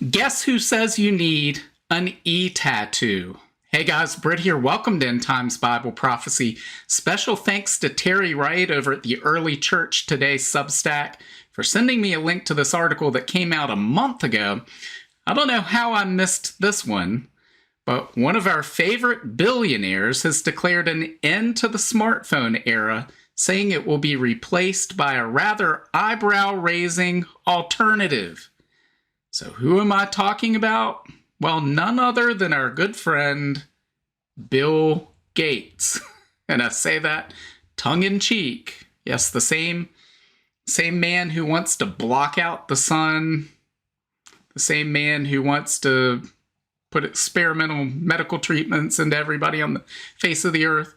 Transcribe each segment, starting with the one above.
Guess who says you need an e-tattoo? Hey guys, Britt here. Welcome to End Times Bible Prophecy. Special thanks to Terry Wright over at the Early Church Today Substack for sending me a link to this article that came out a month ago. I don't know how I missed this one, but one of our favorite billionaires has declared an end to the smartphone era, saying it will be replaced by a rather eyebrow-raising alternative. So who am I talking about? Well, none other than our good friend, Bill Gates. And I say that tongue-in-cheek. Yes, the same man who wants to block out the sun, the same man who wants to put experimental medical treatments into everybody on the face of the earth,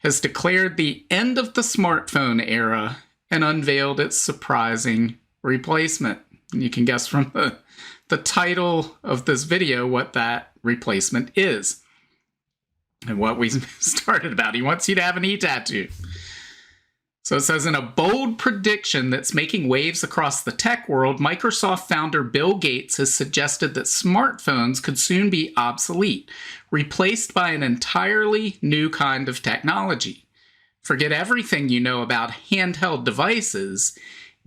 has declared the end of the smartphone era and unveiled its surprising replacement. And you can guess from the title of this video what that replacement is and what we started about. He wants you to have an e-tattoo. So it says, in a bold prediction that's making waves across the tech world, Microsoft founder Bill Gates has suggested that smartphones could soon be obsolete, replaced by an entirely new kind of technology. Forget everything you know about handheld devices.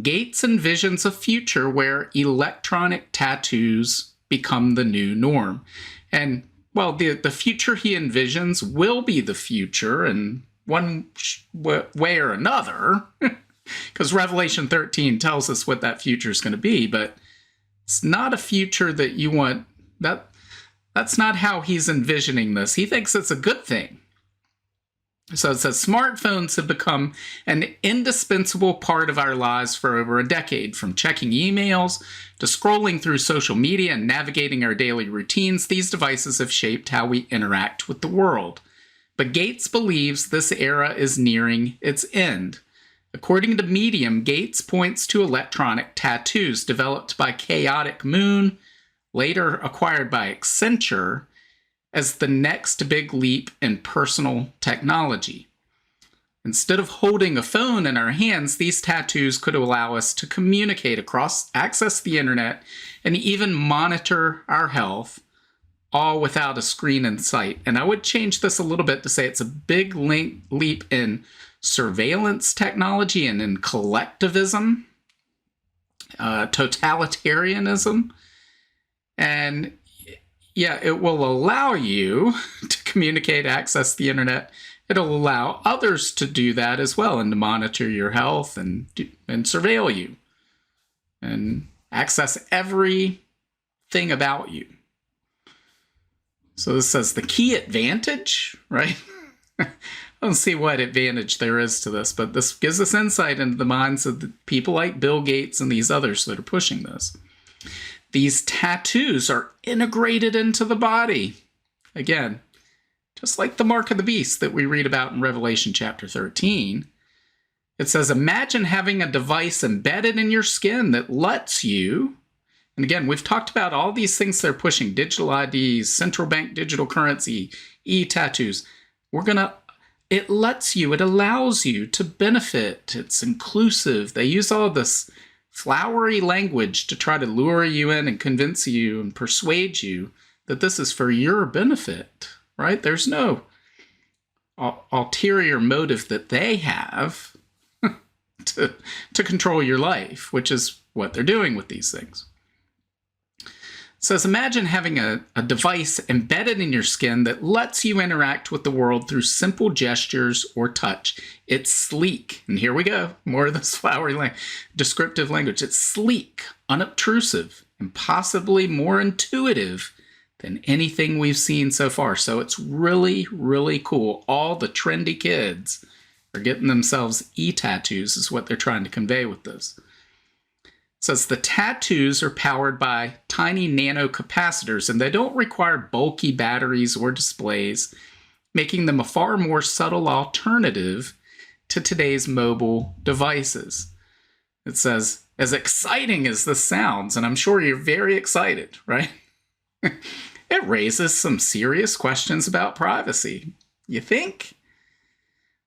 Gates envisions a future where electronic tattoos become the new norm. And, well, the future he envisions will be the future in one way or another, because Revelation 13 tells us what that future is going to be, but it's not a future that you want. That's not how he's envisioning this. He thinks it's a good thing. So it says, smartphones have become an indispensable part of our lives for over a decade. From checking emails to scrolling through social media and navigating our daily routines, these devices have shaped how we interact with the world. But Gates believes this era is nearing its end. According to Medium, Gates points to electronic tattoos developed by Chaotic Moon, later acquired by Accenture, as the next big leap in personal technology. Instead of holding a phone in our hands, these tattoos could allow us to communicate access the internet, and even monitor our health, all without a screen in sight. And I would change this a little bit to say it's a big leap in surveillance technology and in collectivism, totalitarianism, and yeah, it will allow you to communicate, access the internet. It'll allow others to do that as well and to monitor your health and surveil you and access everything about you. So this says the key advantage, right? I don't see what advantage there is to this, but this gives us insight into the minds of the people like Bill Gates and these others that are pushing this. These tattoos are integrated into the body. Again, just like the mark of the beast that we read about in Revelation chapter 13. It says, imagine having a device embedded in your skin that lets you, and again, we've talked about all these things they're pushing, digital IDs, central bank digital currency, e-tattoos. It lets you, it allows you to benefit. It's inclusive. They use all this flowery language to try to lure you in and convince you and persuade you that this is for your benefit, right? There's no ulterior motive that they have to control your life, which is what they're doing with these things. It says, imagine having a device embedded in your skin that lets you interact with the world through simple gestures or touch. It's sleek. And here we go. More of this flowery descriptive language. It's sleek, unobtrusive, and possibly more intuitive than anything we've seen so far. So it's really, really cool. All the trendy kids are getting themselves e-tattoos is what they're trying to convey with this. It says the tattoos are powered by tiny nanocapacitors, and they don't require bulky batteries or displays, making them a far more subtle alternative to today's mobile devices. It says, as exciting as this sounds, and I'm sure you're very excited, right? It raises some serious questions about privacy. You think?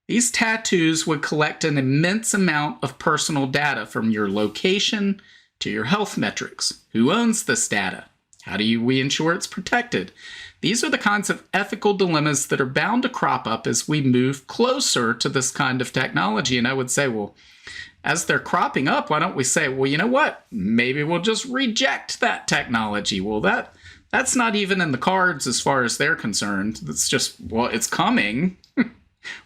These tattoos would collect an immense amount of personal data from your location to your health metrics. Who owns this data? How do we ensure it's protected? These are the kinds of ethical dilemmas that are bound to crop up as we move closer to this kind of technology. And I would say, well, as they're cropping up, why don't we say, well, you know what? Maybe we'll just reject that technology. Well, that's not even in the cards as far as they're concerned. It's just, well, it's coming.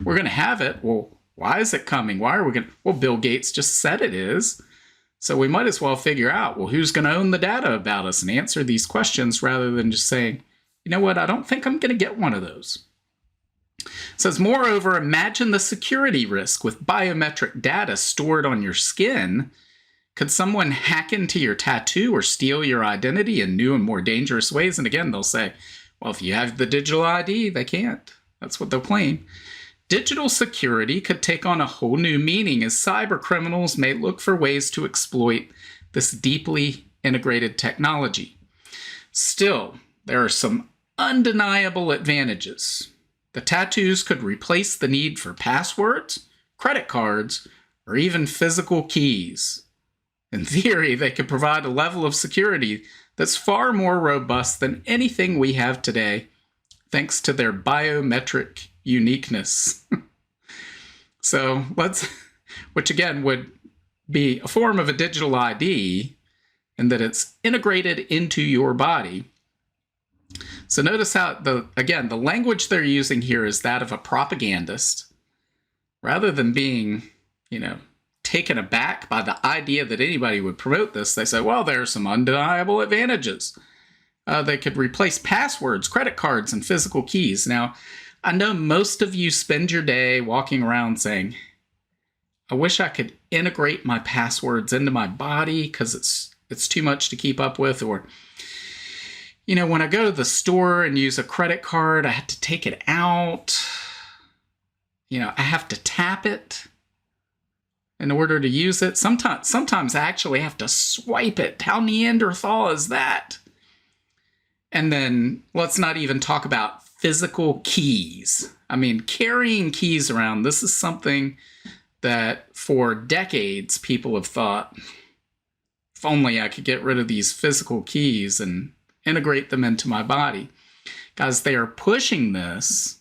We're going to have it. Well, why is it coming? Why are we going to? Well, Bill Gates just said it is. So we might as well figure out, well, who's going to own the data about us and answer these questions rather than just saying, you know what, I don't think I'm going to get one of those. It says, moreover, imagine the security risk with biometric data stored on your skin. Could someone hack into your tattoo or steal your identity in new and more dangerous ways? And again, they'll say, well, if you have the digital ID, they can't. That's what they'll claim. Digital security could take on a whole new meaning as cyber criminals may look for ways to exploit this deeply integrated technology. Still, there are some undeniable advantages. The tattoos could replace the need for passwords, credit cards, or even physical keys. In theory, they could provide a level of security that's far more robust than anything we have today, thanks to their biometric uniqueness. So which again would be a form of a digital ID in that it's integrated into your body. So notice how, the language they're using here is that of a propagandist. Rather than being, taken aback by the idea that anybody would promote this, they say, well, there are some undeniable advantages. They could replace passwords, credit cards, and physical keys. Now, I know most of you spend your day walking around saying, I wish I could integrate my passwords into my body because it's too much to keep up with. Or, when I go to the store and use a credit card, I have to take it out. I have to tap it in order to use it. Sometimes I actually have to swipe it. How Neanderthal is that? And then let's not even talk about physical keys. I mean, carrying keys around, this is something that for decades people have thought, if only I could get rid of these physical keys and integrate them into my body. Guys, they are pushing this.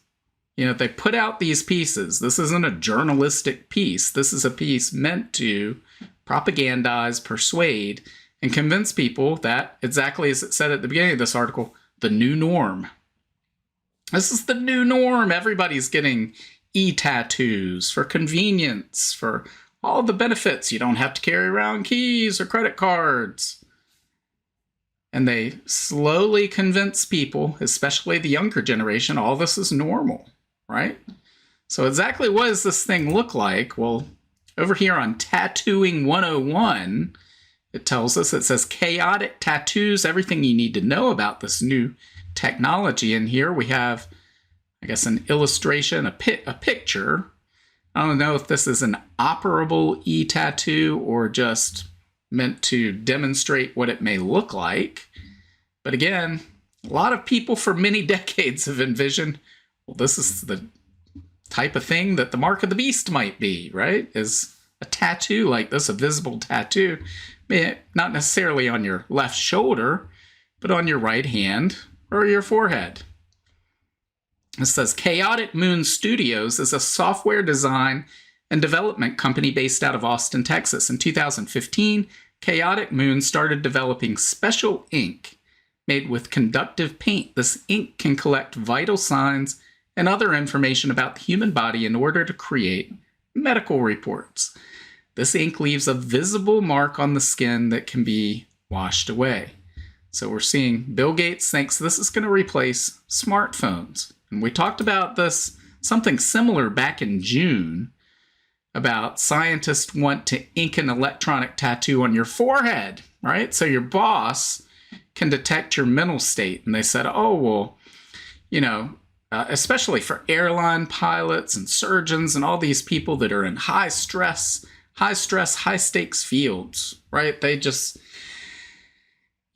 They put out these pieces. This isn't a journalistic piece. This is a piece meant to propagandize, persuade, and convince people that, exactly as it said at the beginning of this article, the new norm. This is the new norm. Everybody's getting e-tattoos for convenience, for all the benefits. You don't have to carry around keys or credit cards. And they slowly convince people, especially the younger generation, all this is normal, right? So exactly what does this thing look like? Well, over here on Tattooing 101, it tells us, it says chaotic tattoos, everything you need to know about this new technology. And here we have, I guess, an illustration, a picture. I don't know if this is an operable e-tattoo or just meant to demonstrate what it may look like. But again, a lot of people for many decades have envisioned, well, this is the type of thing that the mark of the beast might be, right? Is a tattoo like this, a visible tattoo, not necessarily on your left shoulder, but on your right hand or your forehead. It says Chaotic Moon Studios is a software design and development company based out of Austin, Texas. In 2015, Chaotic Moon started developing special ink made with conductive paint. This ink can collect vital signs and other information about the human body in order to create medical reports. This ink leaves a visible mark on the skin that can be washed away. So we're seeing Bill Gates thinks this is going to replace smartphones. And we talked about this, something similar back in June, about scientists want to ink an electronic tattoo on your forehead, right? So your boss can detect your mental state. And they said, oh, well, especially for airline pilots and surgeons and all these people that are in high stress, high stakes fields, right? They just,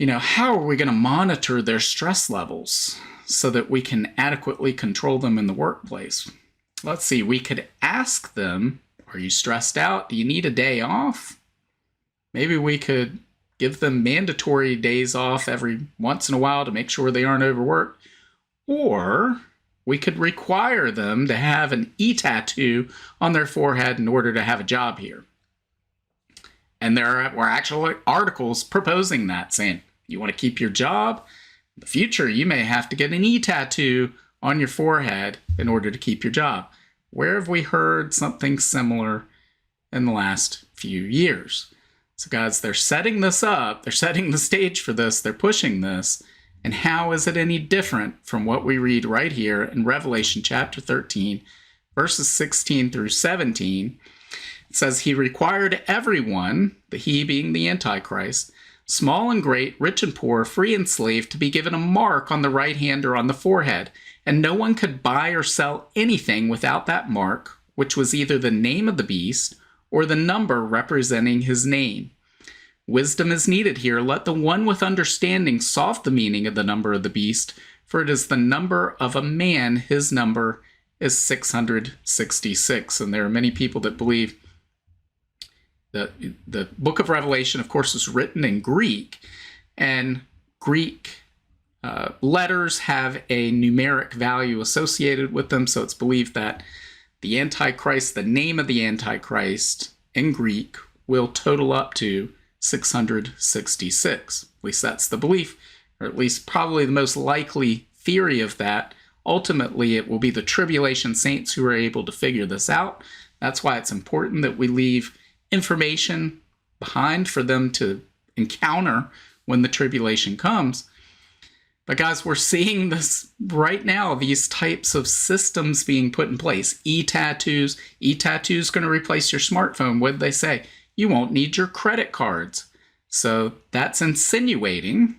how are we going to monitor their stress levels so that we can adequately control them in the workplace? Let's see, we could ask them, are you stressed out? Do you need a day off? Maybe we could give them mandatory days off every once in a while to make sure they aren't overworked, or we could require them to have an E tattoo on their forehead in order to have a job here. And there were actual articles proposing that, saying, you want to keep your job? In the future, you may have to get an E tattoo on your forehead in order to keep your job. Where have we heard something similar in the last few years? So guys, they're setting this up. They're setting the stage for this. They're pushing this. And how is it any different from what we read right here in Revelation chapter 13, verses 16 through 17? It says, he required everyone, the he being the Antichrist, small and great, rich and poor, free and slave, to be given a mark on the right hand or on the forehead. And no one could buy or sell anything without that mark, which was either the name of the beast or the number representing his name. Wisdom is needed here. Let the one with understanding solve the meaning of the number of the beast, for it is the number of a man. His number is 666. And there are many people that believe that the book of Revelation, of course, is written in Greek, and Greek letters have a numeric value associated with them. So it's believed that the Antichrist, the name of the Antichrist in Greek, will total up to 666. At least that's the belief, or at least probably the most likely theory of that. Ultimately, it will be the tribulation saints who are able to figure this out. That's why it's important that we leave information behind for them to encounter when the tribulation comes. But guys, we're seeing this right now, these types of systems being put in place. E-tattoos. E-tattoos going to replace your smartphone. What did they say? You won't need your credit cards. So that's insinuating,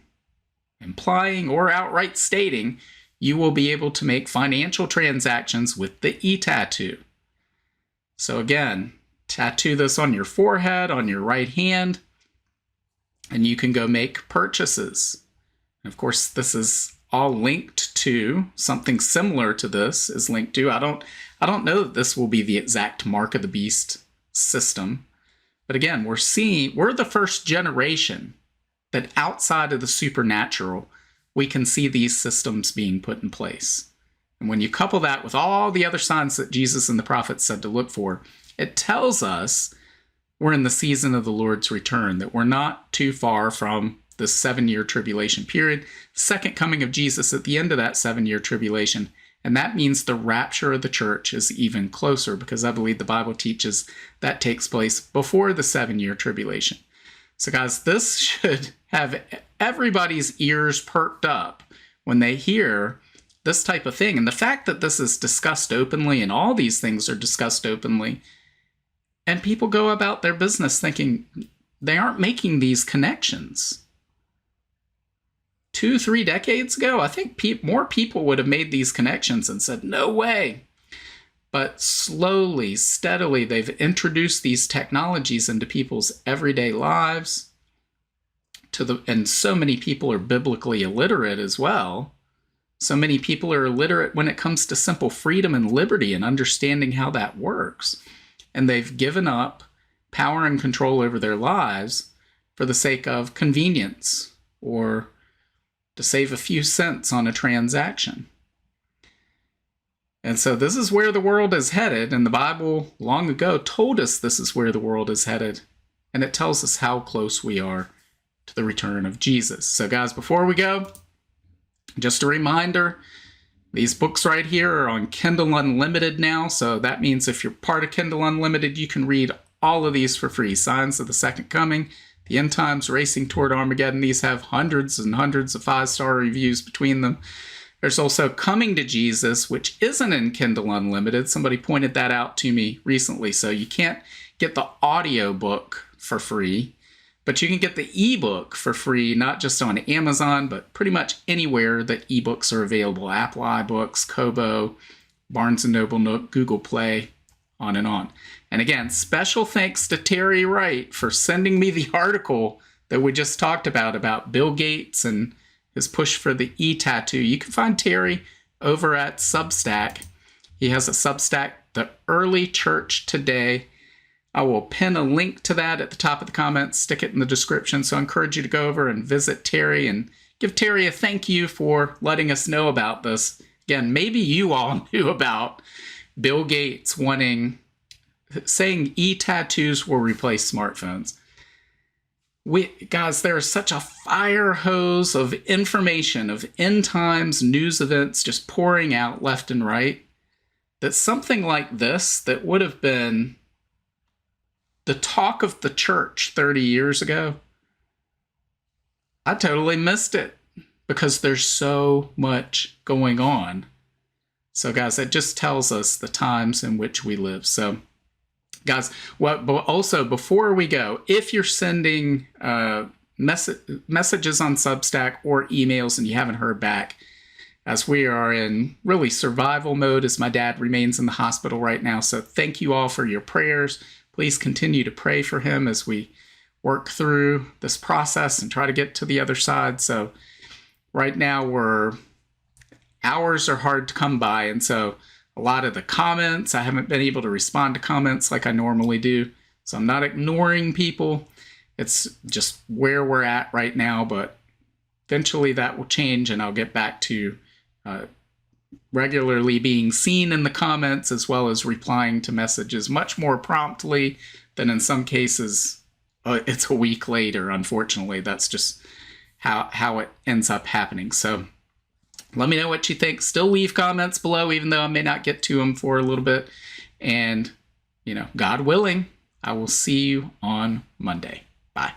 implying, or outright stating you will be able to make financial transactions with the e-tattoo. So again, tattoo this on your forehead, on your right hand, and you can go make purchases. And of course, this is all linked to something similar to this is linked to. I don't know that this will be the exact mark of the beast system. But again, we're the first generation that outside of the supernatural, we can see these systems being put in place. And when you couple that with all the other signs that Jesus and the prophets said to look for, it tells us we're in the season of the Lord's return, that we're not too far from the 7-year tribulation period, second coming of Jesus at the end of that 7-year tribulation. And that means the rapture of the church is even closer, because I believe the Bible teaches that takes place before the 7-year tribulation. So guys, this should have everybody's ears perked up when they hear this type of thing. And the fact that this is discussed openly, and all these things are discussed openly, and people go about their business thinking they aren't making these connections. 2-3 decades ago, I think more people would have made these connections and said, no way. But slowly, steadily, they've introduced these technologies into people's everyday lives. And so many people are biblically illiterate as well. So many people are illiterate when it comes to simple freedom and liberty and understanding how that works. And they've given up power and control over their lives for the sake of convenience or to save a few cents on a transaction. And so this is where the world is headed, and the Bible long ago told us this is where the world is headed, and it tells us how close we are to the return of Jesus. So guys, before we go, just a reminder, these books right here are on Kindle Unlimited now, so that means if you're part of Kindle Unlimited, you can read all of these for free. Signs of the Second Coming, The End Times, Racing Toward Armageddon. These have hundreds and hundreds of 5-star reviews between them. There's also Coming to Jesus, which isn't in Kindle Unlimited. Somebody pointed that out to me recently. So you can't get the audio book for free, but you can get the ebook for free, not just on Amazon, but pretty much anywhere that ebooks are available. Apple iBooks, Kobo, Barnes & Noble, Nook, Google Play, on and on. And again, special thanks to Terry Wright for sending me the article that we just talked about Bill Gates and his push for the e-tattoo. You can find Terry over at Substack. He has a Substack, The Early Church Today. I will pin a link to that at the top of the comments, stick it in the description. So I encourage you to go over and visit Terry and give Terry a thank you for letting us know about this. Again, maybe you all knew about Bill Gates saying e-tattoos will replace smartphones. Guys, there is such a fire hose of information, of end times news events just pouring out left and right, that something like this that would have been the talk of the church 30 years ago, I totally missed it because there's so much going on. So guys, it just tells us the times in which we live. So guys, but also before we go, if you're sending messages on Substack or emails and you haven't heard back, as we are in really survival mode as my dad remains in the hospital right now. So thank you all for your prayers. Please continue to pray for him as we work through this process and try to get to the other side. So right now hours are hard to come by. And so a lot of the comments, I haven't been able to respond to comments like I normally do. So I'm not ignoring people. It's just where we're at right now, but eventually that will change and I'll get back to regularly being seen in the comments as well as replying to messages much more promptly than in some cases it's a week later. Unfortunately, that's just how it ends up happening. So let me know what you think. Still leave comments below, even though I may not get to them for a little bit. And, God willing, I will see you on Monday. Bye.